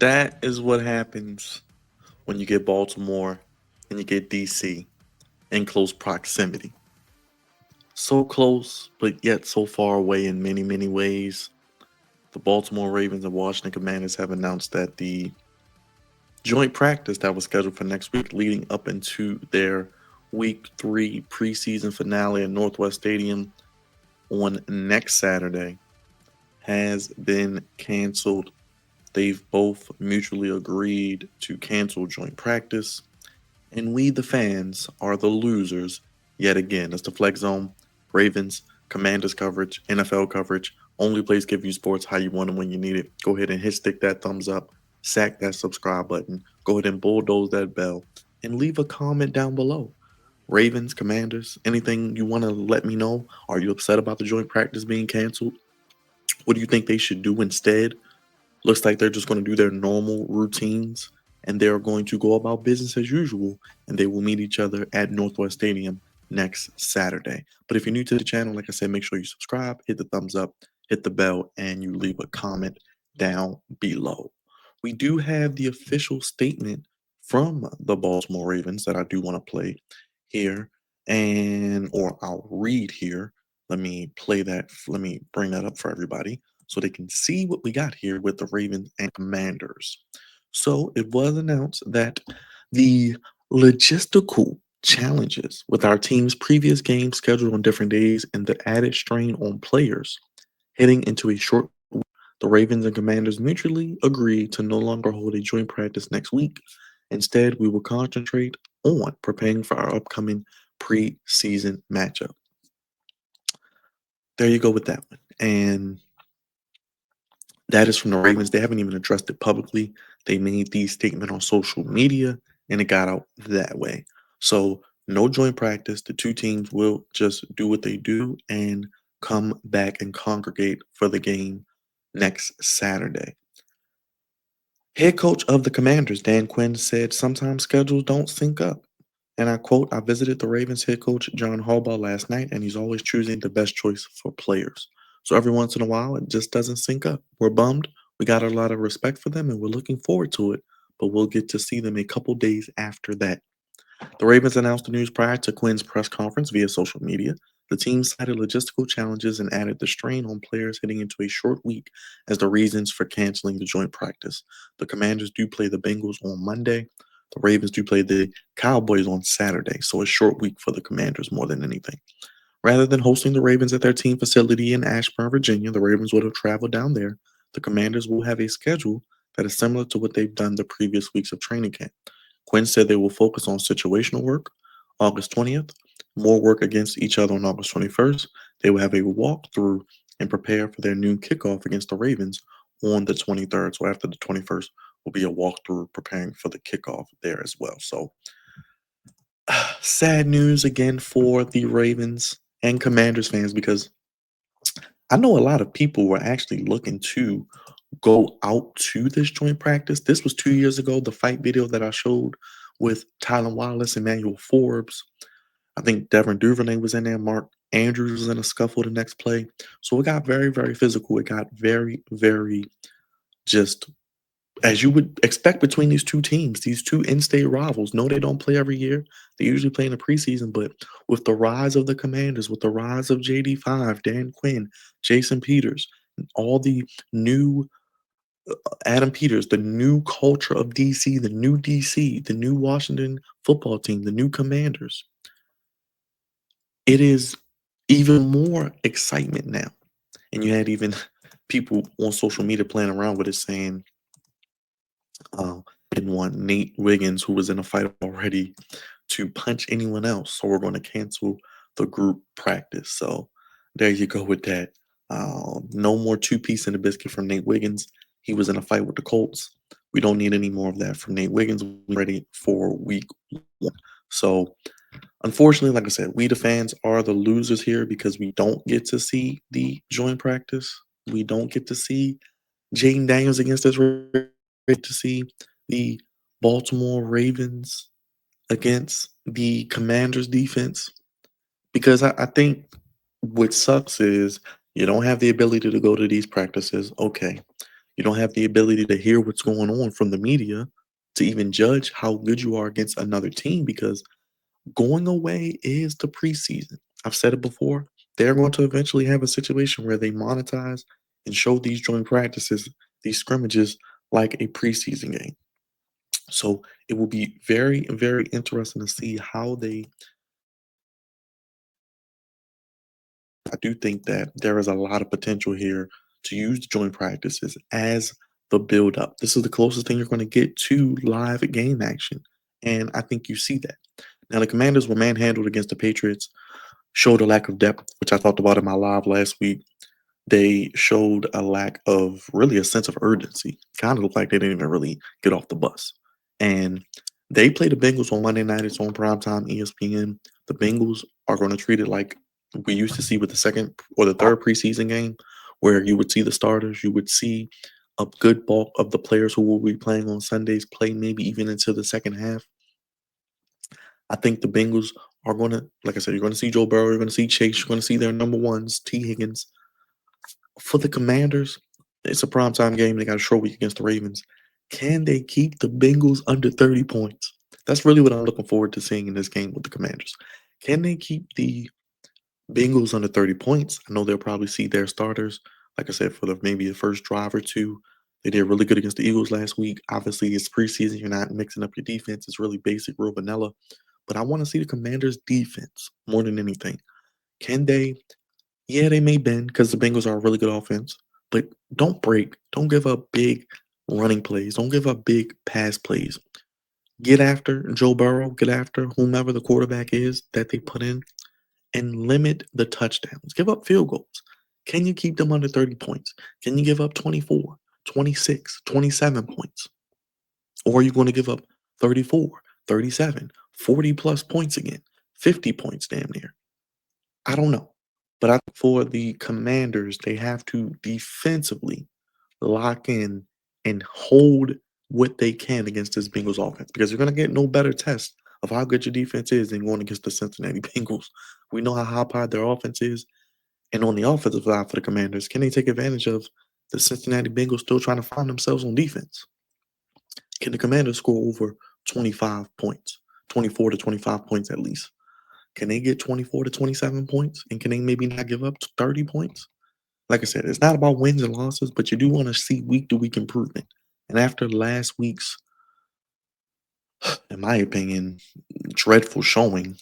That is what happens when you get Baltimore and you get DC in close proximity. So close, but yet so far away in many, many ways. The Baltimore Ravens and Washington Commanders have announced that the joint practice that was scheduled for next week, leading up into their week 3 preseason finale at Northwest Stadium on next Saturday, has been canceled. They've both mutually agreed to cancel joint practice, and we, the fans, are the losers yet again. It's the Flex Zone, Ravens, Commanders coverage, NFL coverage. Only place give you sports how you want them when you need it. Go ahead and stick that thumbs up, sack that subscribe button, go ahead and bulldoze that bell, and leave a comment down below. Ravens, Commanders, anything you want to let me know? Are you upset about the joint practice being canceled? What do you think they should do instead? Looks like they're just going to do their normal routines and they're going to go about business as usual and they will meet each other at Northwest Stadium next Saturday. But if you're new to the channel, like I said, make sure you subscribe, hit the thumbs up, hit the bell, and you leave a comment down below. We do have the official statement from the Baltimore Ravens that I do want to play here or I'll read here. Let me play that. Let me bring that up for everybody so they can see what we got here with the Ravens and Commanders. So it was announced that the logistical challenges with our team's previous games scheduled on different days and the added strain on players heading into a short week, the Ravens and Commanders mutually agreed to no longer hold a joint practice next week. Instead, we will concentrate on preparing for our upcoming preseason matchup. There you go with that one. And that is from the Ravens. They haven't even addressed it publicly. They made the statement on social media and it got out that way. So, no joint practice. The two teams will just do what they do and come back and congregate for the game next Saturday. Head coach of the Commanders, Dan Quinn, said sometimes schedules don't sync up. And I quote, I visited the Ravens head coach, John Harbaugh, last night, and he's always choosing the best choice for players. So every once in a while, it just doesn't sync up. We're bummed. We got a lot of respect for them, and we're looking forward to it. But we'll get to see them a couple days after that. The Ravens announced the news prior to Quinn's press conference via social media. The team cited logistical challenges and added the strain on players heading into a short week as the reasons for canceling the joint practice. The Commanders do play the Bengals on Monday. The Ravens do play the Cowboys on Saturday, so a short week for the Commanders more than anything. Rather than hosting the Ravens at their team facility in Ashburn, Virginia, the Ravens would have traveled down there. The Commanders will have a schedule that is similar to what they've done the previous weeks of training camp. Quinn said they will focus on situational work August 20th, more work against each other on August 21st. They will have a walkthrough and prepare for their noon kickoff against the Ravens on the 23rd. So after the 21st will be a walkthrough preparing for the kickoff there as well. So sad news again for the Ravens and Commanders fans because I know a lot of people were actually looking to go out to this joint practice. This was 2 years ago, the fight video that I showed with Tylen Wallace, Emmanuel Forbes. I think Devin Duvernay was in there. Mark Andrews was in a scuffle the next play. So it got very, very physical. It got very, very just as you would expect between these two teams, these two in-state rivals. No, they don't play every year. They usually play in the preseason, but with the rise of the Commanders, with the rise of JD5, Dan Quinn, Jason Peters, and all the new Adam Peters, the new culture of DC, the new DC, the new Washington football team, the new Commanders. It is even more excitement now. And you had even people on social media playing around with it saying, didn't want Nate Wiggins, who was in a fight already, to punch anyone else. So we're going to cancel the group practice. So there you go with that. No more two-piece in the biscuit from Nate Wiggins. He was in a fight with the Colts. We don't need any more of that from Nate Wiggins. We're ready for week 1. So unfortunately, like I said, we the fans are the losers here because we don't get to see the joint practice. We don't get to see Jaden Daniels against us. To see the Baltimore Ravens against the Commanders defense because I think what sucks is you don't have the ability to go to these practices. Okay, You don't have the ability to hear what's going on from the media to even judge how good you are against another team because going away is the preseason. I've said it before. They're going to eventually have a situation where they monetize and show these joint practices, these scrimmages, like a preseason game. So it will be very, very interesting to see how they. I do think that there is a lot of potential here to use the joint practices as the build up. This is the closest thing you're going to get to live game action. And I think you see that. Now, the Commanders were manhandled against the Patriots, showed a lack of depth, which I talked about in my live last week. They showed a lack of really a sense of urgency. Kind of looked like they didn't even really get off the bus. And they play the Bengals on Monday night. It's on primetime ESPN. The Bengals are going to treat it like we used to see with the second or the third preseason game, where you would see the starters, you would see a good bulk of the players who will be playing on Sundays play maybe even into the second half. I think the Bengals are going to, like I said, you're going to see Joe Burrow, you're going to see Chase, you're going to see their number ones, T. Higgins. For the Commanders, it's a primetime game. They got a short week against the Ravens. Can they keep the Bengals under 30 points? That's really what I'm looking forward to seeing in this game with the Commanders. Can they keep the Bengals under 30 points? I know they'll probably see their starters, like I said, for maybe the first drive or two. They did really good against the Eagles last week. Obviously, it's preseason. You're not mixing up your defense. It's really basic, real vanilla. But I want to see the Commanders' defense more than anything. Can they Yeah, they may bend because the Bengals are a really good offense, but don't break. Don't give up big running plays. Don't give up big pass plays. Get after Joe Burrow, get after whomever the quarterback is that they put in, and limit the touchdowns. Give up field goals. Can you keep them under 30 points? Can you give up 24, 26, 27 points? Or are you going to give up 34, 37, 40 plus points again? 50 points damn near. I don't know. But I think for the Commanders, they have to defensively lock in and hold what they can against this Bengals offense because you're going to get no better test of how good your defense is than going against the Cincinnati Bengals. We know how high powered their offense is. And on the offensive side for the Commanders, can they take advantage of the Cincinnati Bengals still trying to find themselves on defense? Can the Commanders score over 25 points, 24 to 25 points at least? Can they get 24 to 27 points? And can they maybe not give up 30 points? Like I said, it's not about wins and losses, but you do want to see week to week improvement. And after last week's, in my opinion, dreadful showing,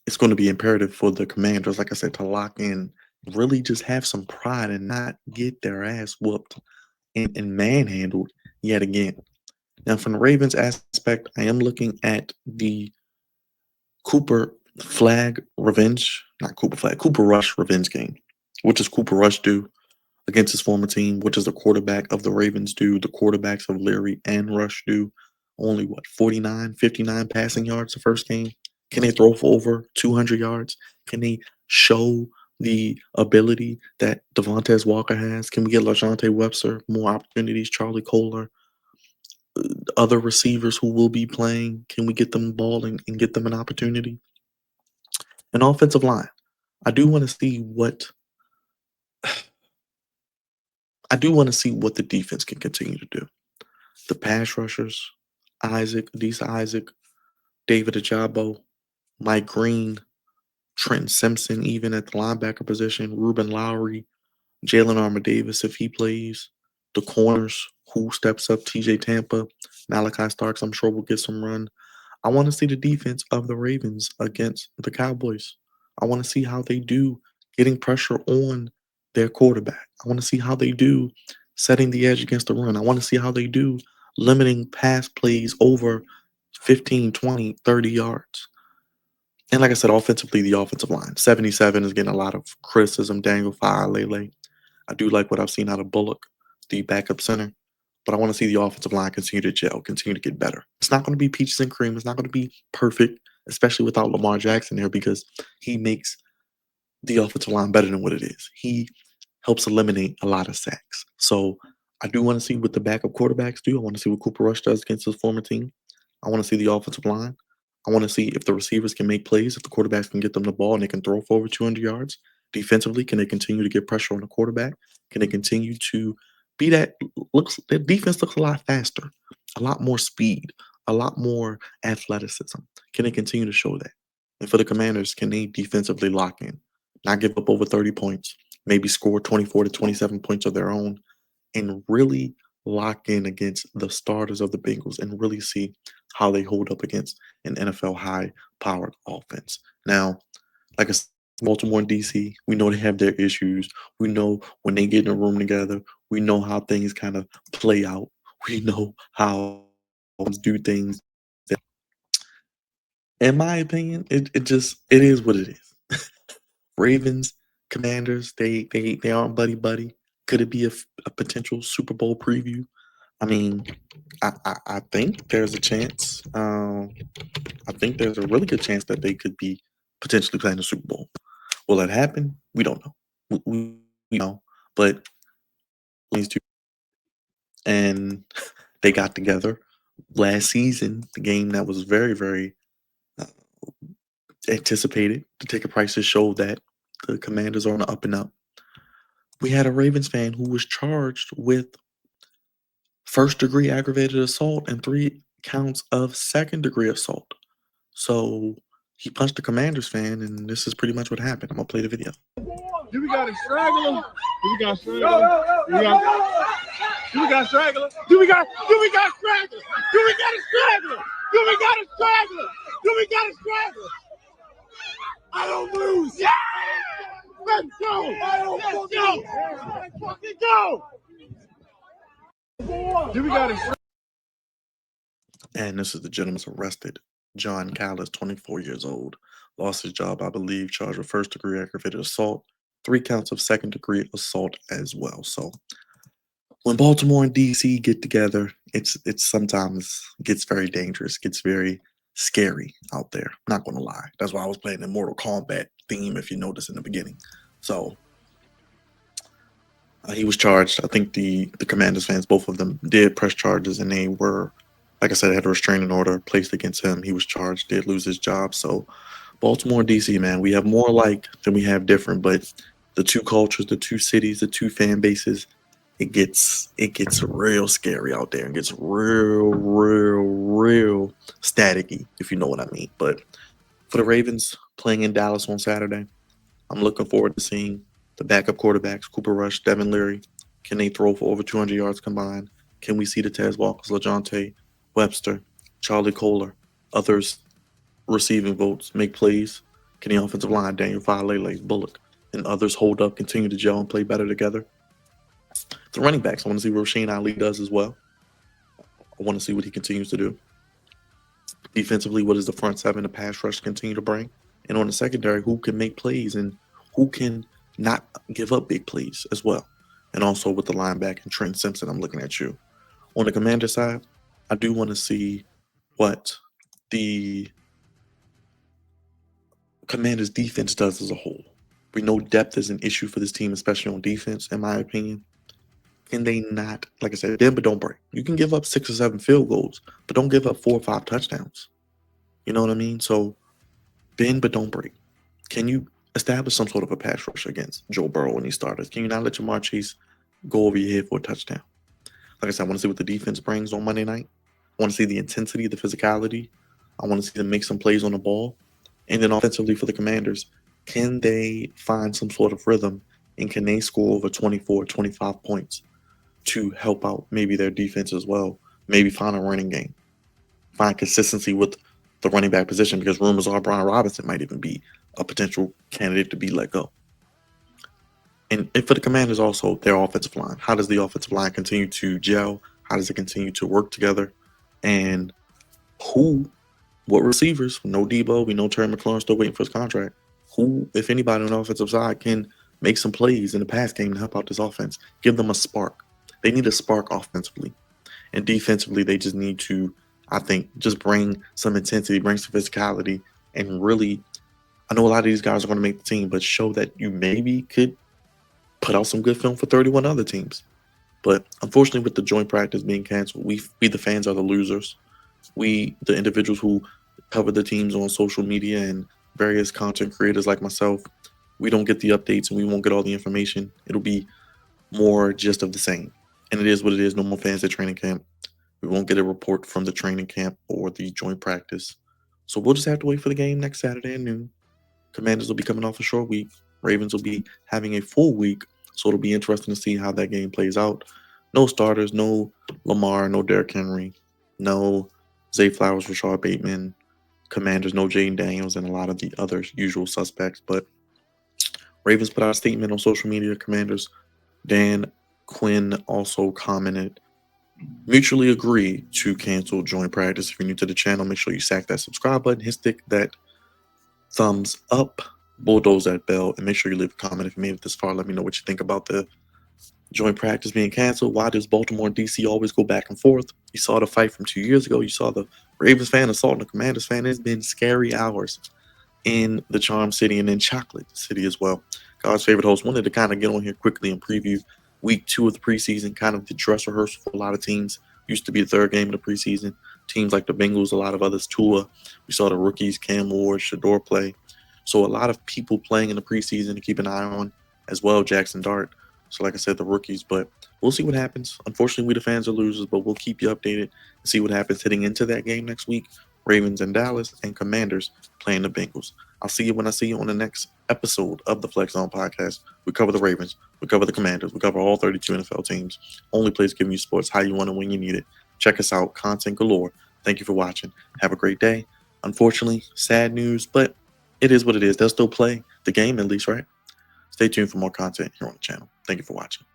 it's going to be imperative for the Commanders, like I said, to lock in, really just have some pride and not get their ass whooped and manhandled yet again. Now, from the Ravens aspect, I am looking at the Cooper Flag revenge, not Cooper Flag, Cooper Rush revenge game. What does Cooper Rush do against his former team? What does the quarterback of the Ravens do? The quarterbacks of Leary and Rush do? Only what, 49, 59 passing yards the first game? Can they throw for over 200 yards? Can they show the ability that Devontae Walker has? Can we get LaJohntay Webster more opportunities? Charlie Kohler, other receivers who will be playing? Can we get them balling and get them an opportunity? An offensive line. I do want to see what I do want to see what the defense can continue to do. The pass rushers, Adisa Isaac, David Ajabo, Mike Green, Trenton Simpson, even at the linebacker position, Ruben Lowry, Jalen Armour Davis if he plays, the corners, who steps up, TJ Tampa, Malachi Starks, I'm sure will get some run. I want to see the defense of the Ravens against the Cowboys. I want to see how they do getting pressure on their quarterback. I want to see how they do setting the edge against the run. I want to see how they do limiting pass plays over 15, 20, 30 yards. And like I said, offensively, the offensive line. 77 is getting a lot of criticism. Daniel Lele. I do like what I've seen out of Bullock, the backup center. But I want to see the offensive line continue to gel, continue to get better. It's not going to be peaches and cream. It's not going to be perfect, especially without Lamar Jackson there, because he makes the offensive line better than what it is. He helps eliminate a lot of sacks. So I do want to see what the backup quarterbacks do. I want to see what Cooper Rush does against his former team. I want to see the offensive line. I want to see if the receivers can make plays, if the quarterbacks can get them the ball and they can throw for over 200 yards. Defensively, can they continue to get pressure on the quarterback? Can they continue to Be that looks their defense looks a lot faster, a lot more speed, a lot more athleticism. Can they continue to show that? And for the Commanders, can they defensively lock in, not give up over 30 points, maybe score 24 to 27 points of their own, and really lock in against the starters of the Bengals and really see how they hold up against an NFL high powered offense. Now, like I said, Baltimore and DC, we know they have their issues. We know when they get in a room together, we know how things kind of play out. We know how teams do things. In my opinion, it is what it is. Ravens, Commanders, they aren't buddy buddy. Could it be a potential Super Bowl preview? I mean, I think there's a chance. I think there's a really good chance that they could be potentially playing the Super Bowl. Will that happen? We don't know. We know, but these two and they got together last season. The game that was very, very uh, anticipated. The ticket prices showed that the Commanders are on the up and up. We had a Ravens fan who was charged with first degree aggravated assault and 3 counts of second degree assault. So he punched the Commanders fan, and this is pretty much what happened. I'm gonna play the video. Do we got a straggler? Do we got straggler? Do we got straggler? Do we got straggler? Do we got a straggler? Do we got a straggler? Do we got a straggler? I don't lose. Yeah! Let's go! Let's go! Let's fucking go! Do we got a And this is the gentleman arrested. John Callis, 24 years old, lost his job, I believe, charged with first degree aggravated assault, 3 counts of second degree assault as well. So when Baltimore and DC get together, it's sometimes gets very dangerous, gets very scary out there. Not gonna lie. That's why I was playing the Mortal Kombat theme, if you noticed in the beginning. So he was charged. I think the Commanders fans, both of them, did press charges, and they were, like I said, had a restraining order placed against him. He was charged, did lose his job. So Baltimore and DC, man, we have more alike than we have different, but the two cultures, the two cities, the two fan bases, it gets real scary out there. It gets real staticky, if you know what I mean. But for the Ravens playing in Dallas on Saturday, I'm looking forward to seeing the backup quarterbacks, Cooper Rush, Devin Leary. Can they throw for over 200 yards combined? Can we see the Tez Walkers, LaJohntay Webster, Charlie Kohler, others receiving votes, make plays? Can the offensive line, Daniel Falele, Bullock, and others hold up, continue to gel and play better together? The running backs, I want to see what Rasheen Ali does as well. I want to see what he continues to do. Defensively, what does the front seven, the pass rush continue to bring? And on the secondary, who can make plays and who can not give up big plays as well? And also with the linebacker, Trent Simpson, I'm looking at you. On the Commander side, I do want to see what the Commanders defense does as a whole. We know depth is an issue for this team, especially on defense, in my opinion. Can they not, like I said, bend but don't break? You can give up 6 or 7 field goals, but don't give up 4 or 5 touchdowns. You know what I mean? So bend but don't break. Can you establish some sort of a pass rush against Joe Burrow when he started? Can you not let Jamar Chase go over your head for a touchdown? Like I said, I want to see what the defense brings on Monday night. I want to see the intensity, the physicality. I want to see them make some plays on the ball. And then offensively for the Commanders, can they find some sort of rhythm and can they score over 24, 25 points to help out maybe their defense as well? Maybe find a running game. Find consistency with the running back position, because rumors are Brian Robinson might even be a potential candidate to be let go. And for the Commanders also, their offensive line. How does the offensive line continue to gel? How does it continue to work together? And what receivers? No Debo. We know Terry McLaurin still waiting for his contract. Who, if anybody on the offensive side, can make some plays in the pass game to help out this offense? Give them a spark. They need a spark offensively. And defensively, they just need to, I think, just bring some intensity, bring some physicality, and really, I know a lot of these guys are going to make the team, but show that you maybe could put out some good film for 31 other teams. But unfortunately, with the joint practice being canceled, we the fans are the losers. We, the individuals who cover the teams on social media and various content creators like myself, we don't get the updates and we won't get all the information. It'll be more just of the same. And it is what it is. No more fans at training camp. We won't get a report from the training camp or the joint practice. So we'll just have to wait for the game next Saturday at noon. Commanders will be coming off a short week. Ravens will be having a full week. So it'll be interesting to see how that game plays out. No starters, no Lamar, no Derrick Henry, no Zay Flowers, Rashard Bateman, Commanders, no Jaden Daniels, and a lot of the other usual suspects. But Ravens put out a statement on social media. Commanders, Dan Quinn also commented, mutually agree to cancel joint practice. If you're new to the channel, make sure you sack that subscribe button, hit stick that thumbs up, bulldoze that bell, and make sure you leave a comment if you made it this far. Let me know what you think about the joint practice being canceled. Why does Baltimore and DC always go back and forth? You saw the fight from 2 years ago. You saw the Ravens fan assaulting the Commanders fan. It's been scary hours in the Charm City and in Chocolate City as well. God's favorite host wanted to kind of get on here quickly and preview week 2 of the preseason, kind of the dress rehearsal for a lot of teams. Used to be the third game of the preseason. Teams like the Bengals, a lot of others, Tua. We saw the rookies, Cam Ward, Shador play. So a lot of people playing in the preseason to keep an eye on as well, Jackson Dart. So like I said, the rookies, but we'll see what happens. Unfortunately, we the fans are losers, but we'll keep you updated and see what happens heading into that game next week. Ravens and Dallas and Commanders playing the Bengals. I'll see you when I see you on the next episode of the Flex Zone podcast. We cover the Ravens, we cover the Commanders, we cover all 32 NFL teams. Only place giving you sports how you want it when you need it. Check us out, content galore. Thank you for watching. Have a great day. Unfortunately, sad news, but it is what it is. They'll still play the game at least, right? Stay tuned for more content here on the channel. Thank you for watching.